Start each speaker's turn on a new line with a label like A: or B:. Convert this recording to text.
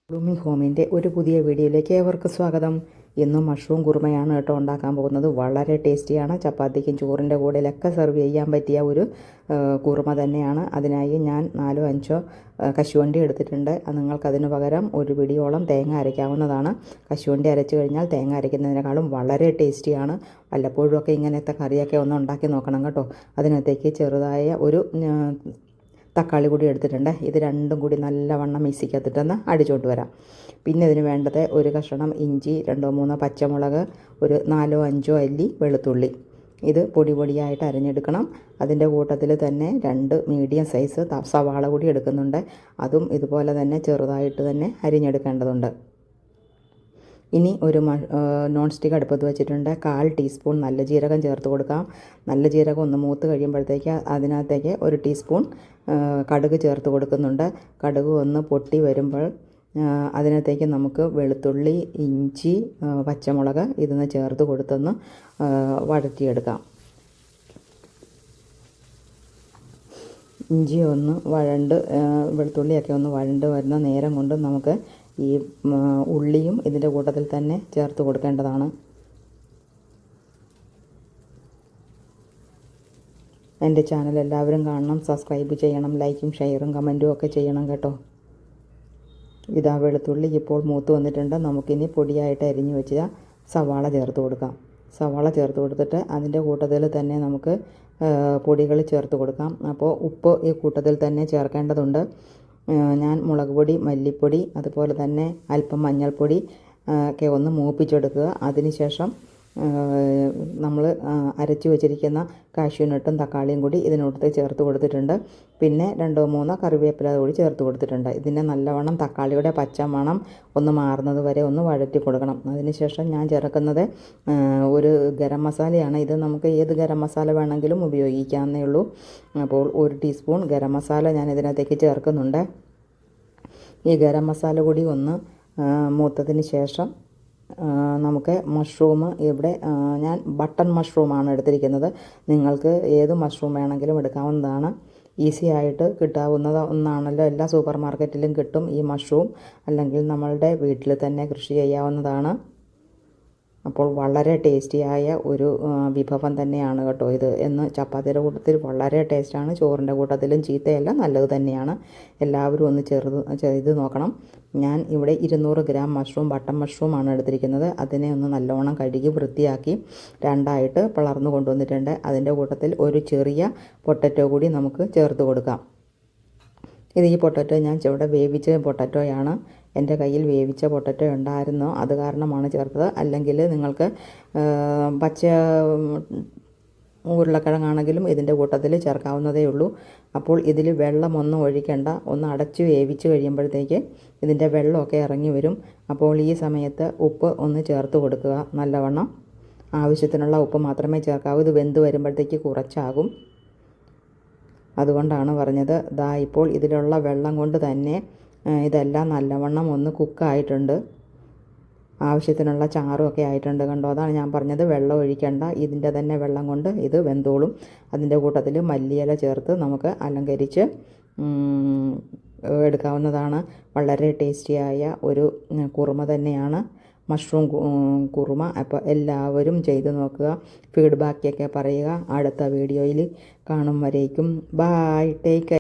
A: Blooming ഹോമിൻ്റെ ഒരു പുതിയ വീഡിയോയിലേക്ക് ഏവർക്കും സ്വാഗതം. ഇന്നും മഷ്റൂം കുറുമയാണ് കേട്ടോ ഉണ്ടാക്കാൻ പോകുന്നത്. വളരെ ടേസ്റ്റിയാണ്. ചപ്പാത്തിക്കും ചോറിൻ്റെ കൂടെയൊക്കെ സെർവ് ചെയ്യാൻ പറ്റിയ ഒരു കുറുമ തന്നെയാണ്. അതിനായി ഞാൻ 4-5 കശുവണ്ടി എടുത്തിട്ടുണ്ട്. നിങ്ങൾക്കതിന് പകരം ഒരു പിടിയോളം തേങ്ങ അരയ്ക്കാവുന്നതാണ്. കശുവണ്ടി അരച്ച് കഴിഞ്ഞാൽ തേങ്ങ അരയ്ക്കുന്നതിനേക്കാളും വളരെ ടേസ്റ്റിയാണ്. വല്ലപ്പോഴുമൊക്കെ ഇങ്ങനത്തെ കറിയൊക്കെ ഒന്ന് ഉണ്ടാക്കി നോക്കണം കേട്ടോ. അതിനകത്തേക്ക് ചെറുതായ ഒരു തക്കാളി കൂടി എടുത്തിട്ടുണ്ട്. ഇത് രണ്ടും കൂടി നല്ലവണ്ണം മിക്സിക്കകത്തിട്ടൊന്ന് അടിച്ചുകൊണ്ട് വരാം. പിന്നെ ഇതിന് വേണ്ടത് ഒരു കഷ്ണം ഇഞ്ചി, 2-3 പച്ചമുളക്, ഒരു 4-5 അല്ലി വെളുത്തുള്ളി. ഇത് പൊടിയായിട്ട് അരിഞ്ഞെടുക്കണം. അതിൻ്റെ കൂട്ടത്തിൽ തന്നെ 2 മീഡിയം സൈസ് സവാള കൂടി എടുക്കുന്നുണ്ട്. അതും ഇതുപോലെ തന്നെ ചെറുതായിട്ട് തന്നെ അരിഞ്ഞെടുക്കേണ്ടതുണ്ട്. ഇനി ഒരു നോൺ സ്റ്റിക്ക് അടുപ്പത്ത് വെച്ചിട്ടുണ്ട്. 1/4 ടീസ്പൂൺ നല്ല ജീരകം ചേർത്ത് കൊടുക്കാം. നല്ല ജീരകം ഒന്ന് മൂത്ത് കഴിയുമ്പോഴത്തേക്ക് അതിനകത്തേക്ക് 1 ടീസ്പൂൺ കടുക് ചേർത്ത് കൊടുക്കുന്നുണ്ട്. കടുക് ഒന്ന് പൊട്ടി വരുമ്പോൾ അതിനകത്തേക്ക് നമുക്ക് വെളുത്തുള്ളി, ഇഞ്ചി, പച്ചമുളക് ഇതൊന്ന് ചേർത്ത് കൊടുത്തൊന്ന് വഴറ്റിയെടുക്കാം. ഇഞ്ചി ഒന്ന് വെളുത്തുള്ളിയൊക്കെ ഒന്ന് വഴണ്ട് വരുന്ന നേരം കൊണ്ട് നമുക്ക് ഈ ഉള്ളിയും ഇതിൻ്റെ കൂട്ടത്തിൽ തന്നെ ചേർത്ത് കൊടുക്കേണ്ടതാണ്. എൻ്റെ ചാനൽ എല്ലാവരും കാണണം, സബ്സ്ക്രൈബ് ചെയ്യണം, ലൈക്കും ഷെയറും കമൻറ്റും ഒക്കെ ചെയ്യണം കേട്ടോ. ഇതാ വെളുത്തുള്ളി ഇപ്പോൾ മൂത്ത് വന്നിട്ടുണ്ട്. നമുക്കിനി പൊടിയായിട്ട് അരിഞ്ഞു വെച്ച സവാള ചേർത്ത് കൊടുക്കാം. സവാള ചേർത്ത് കൊടുത്തിട്ട് അതിൻ്റെ കൂട്ടത്തിൽ തന്നെ നമുക്ക് പൊടികൾ ചേർത്ത് കൊടുക്കാം. അപ്പോൾ ഉപ്പ് ഈ കൂട്ടത്തിൽ തന്നെ ചേർക്കേണ്ടതുണ്ട്. ഞാൻ മുളക് പൊടി, മല്ലിപ്പൊടി, അതുപോലെ തന്നെ അല്പം മഞ്ഞൾപ്പൊടി ഒക്കെ ഒന്ന് മൂപ്പിച്ചെടുക്കുക. അതിനുശേഷം നമ്മൾ അരച്ച് വെച്ചിരിക്കുന്ന കാഷ്യൂനട്ടും തക്കാളിയും കൂടി ഇതിനോട്ട് ചേർത്ത് കൊടുത്തിട്ടുണ്ട്. പിന്നെ 2-3 കറിവേപ്പില കൂടി ചേർത്ത് കൊടുത്തിട്ടുണ്ട്. ഇതിനെ നല്ലവണ്ണം തക്കാളിയുടെ പച്ചമണം ഒന്ന് മാറുന്നത് വരെ ഒന്ന് വഴറ്റി കൊടുക്കണം. അതിനുശേഷം ഞാൻ ചേർക്കുന്നത് ഒരു ഗരം മസാലയാണ്. ഇത് നമുക്ക് ഏത് ഗരം മസാല വേണമെങ്കിലും ഉപയോഗിക്കാവുന്നേ ഉള്ളൂ. അപ്പോൾ 1 ടീസ്പൂൺ ഗരം മസാല ഞാൻ ഇതിനകത്തേക്ക് ചേർക്കുന്നുണ്ട്. ഈ ഗരം മസാല കൂടി ഒന്ന് മൂത്തതിന് ശേഷം നമുക്ക് മഷ്റൂം, ഇവിടെ ഞാൻ ബട്ടൺ മഷ്റൂമാണ് എടുത്തിരിക്കുന്നത്. നിങ്ങൾക്ക് ഏത് മഷ്റൂം വേണമെങ്കിലും എടുക്കാവുന്നതാണ്. ഈസി ആയിട്ട് കിട്ടാവുന്ന ഒന്നാണല്ലോ. എല്ലാ സൂപ്പർ മാർക്കറ്റിലും കിട്ടും ഈ മഷ്റൂം. അല്ലെങ്കിൽ നമ്മളുടെ വീട്ടിൽ തന്നെ കൃഷി ചെയ്യാവുന്നതാണ്. അപ്പോൾ വളരെ ടേസ്റ്റിയായ ഒരു വിഭവം തന്നെയാണ് കേട്ടോ ഇത്. ചപ്പാത്തിയുടെ കൂട്ടത്തിൽ വളരെ ടേസ്റ്റാണ്. ചോറിൻ്റെ കൂട്ടത്തിലും ചീത്തയല്ല, നല്ലത് തന്നെയാണ്. എല്ലാവരും ഒന്ന് ചെയ്ത് നോക്കണം. ഞാൻ ഇവിടെ 200 ഗ്രാം ബട്ടൺ മഷ്റൂമാണ് എടുത്തിരിക്കുന്നത്. അതിനെ ഒന്ന് നല്ലോണം കഴുകി വൃത്തിയാക്കി 2ആയിട്ട് പിളർന്നു കൊണ്ടുവന്നിട്ടുണ്ട്. അതിൻ്റെ കൂട്ടത്തിൽ ഒരു ചെറിയ പൊട്ടറ്റോ കൂടി നമുക്ക് ചേർത്ത് കൊടുക്കാം. ഇത് ഈ പൊട്ടറ്റോ ഞാൻ ഇവിടെ വേവിച്ച പൊട്ടറ്റോയാണ്. എൻ്റെ കയ്യിൽ വേവിച്ച പൊട്ടറ്റോ ഉണ്ടായിരുന്നു, അത് കാരണമാണ് ചേർത്തത്. അല്ലെങ്കിൽ നിങ്ങൾക്ക് പച്ച ഉരുളക്കിഴങ്ങാണെങ്കിലും ഇതിൻ്റെ കൂട്ടത്തിൽ ചേർക്കാവുന്നതേ ഉള്ളൂ. അപ്പോൾ ഇതിൽ വെള്ളമൊന്നും ഒഴിക്കേണ്ട. ഒന്ന് അടച്ച് വേവിച്ച് കഴിയുമ്പോഴത്തേക്ക് ഇതിൻ്റെ വെള്ളമൊക്കെ ഇറങ്ങി വരും. അപ്പോൾ ഈ സമയത്ത് ഉപ്പ് ഒന്ന് ചേർത്ത് കൊടുക്കുക നല്ലവണ്ണം. ആവശ്യത്തിനുള്ള ഉപ്പ് മാത്രമേ ചേർക്കാവൂ. ഇത് വെന്ത് വരുമ്പോഴത്തേക്ക് കുറച്ചാകും. അതുകൊണ്ടാണ് പറഞ്ഞത്. ഇപ്പോൾ ഇതിലുള്ള വെള്ളം കൊണ്ട് തന്നെ ഇതെല്ലാം നല്ലവണ്ണം ഒന്ന് കുക്കായിട്ടുണ്ട്. ആവശ്യത്തിനുള്ള ചാറും ഒക്കെ ആയിട്ടുണ്ട് കണ്ടോ. അതാണ് ഞാൻ പറഞ്ഞത്, വെള്ളം ഒഴിക്കേണ്ട. ഇതിൻ്റെ തന്നെ വെള്ളം കൊണ്ട് ഇത് വെന്തോളും. അതിൻ്റെ കൂട്ടത്തിൽ മല്ലിയില ചേർത്ത് നമുക്ക് അലങ്കരിച്ച് എടുക്കാവുന്നതാണ്. വളരെ ടേസ്റ്റിയായ ഒരു കുറുമ തന്നെയാണ് മഷ്റൂം കുറുമ. അപ്പോൾ എല്ലാവരും ചെയ്ത് നോക്കുക, ഫീഡ്ബാക്കൊക്കെ പറയുക. അടുത്ത വീഡിയോയിൽ കാണും വരേക്കും ബായ്, ടേക്ക് കെയർ.